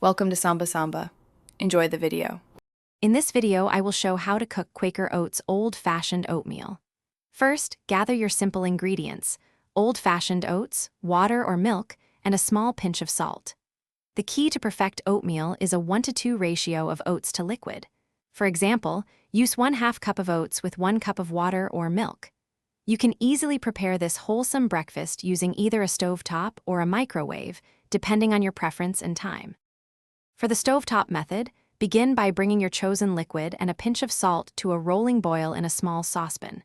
Welcome to Samba Samba. Enjoy the video. In this video, I will show how to cook Quaker Oats old-fashioned oatmeal. First, gather your simple ingredients: old-fashioned oats, water or milk, and a small pinch of salt. The key to perfect oatmeal is a 1:2 ratio of oats to liquid. For example, use 1/2 cup of oats with 1 cup of water or milk. You can easily prepare this wholesome breakfast using either a stovetop or a microwave, depending on your preference and time. For the stovetop method, begin by bringing your chosen liquid and a pinch of salt to a rolling boil in a small saucepan.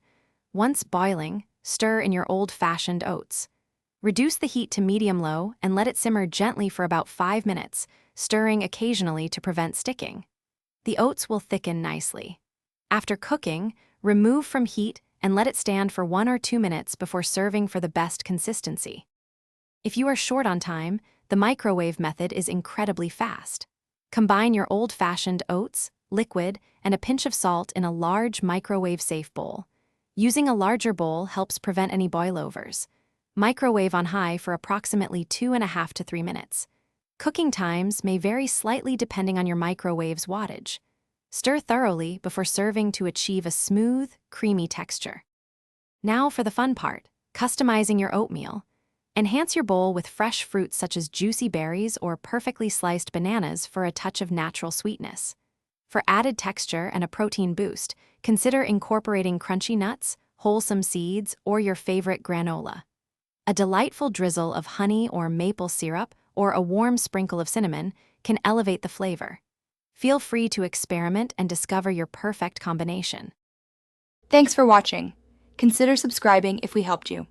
Once boiling, stir in your old-fashioned oats. Reduce the heat to medium-low and let it simmer gently for about 5 minutes, stirring occasionally to prevent sticking. The oats will thicken nicely. After cooking, remove from heat and let it stand for 1 or 2 minutes before serving for the best consistency. If you are short on time, the microwave method is incredibly fast. Combine your old-fashioned oats, liquid, and a pinch of salt in a large microwave-safe bowl. Using a larger bowl helps prevent any boilovers. Microwave on high for approximately 2.5 to 3 minutes. Cooking times may vary slightly depending on your microwave's wattage. Stir thoroughly before serving to achieve a smooth, creamy texture. Now for the fun part, customizing your oatmeal. Enhance your bowl with fresh fruits such as juicy berries or perfectly sliced bananas for a touch of natural sweetness. For added texture and a protein boost, consider incorporating crunchy nuts, wholesome seeds, or your favorite granola. A delightful drizzle of honey or maple syrup or a warm sprinkle of cinnamon can elevate the flavor. Feel free to experiment and discover your perfect combination. Thanks for watching. Consider subscribing if we helped you.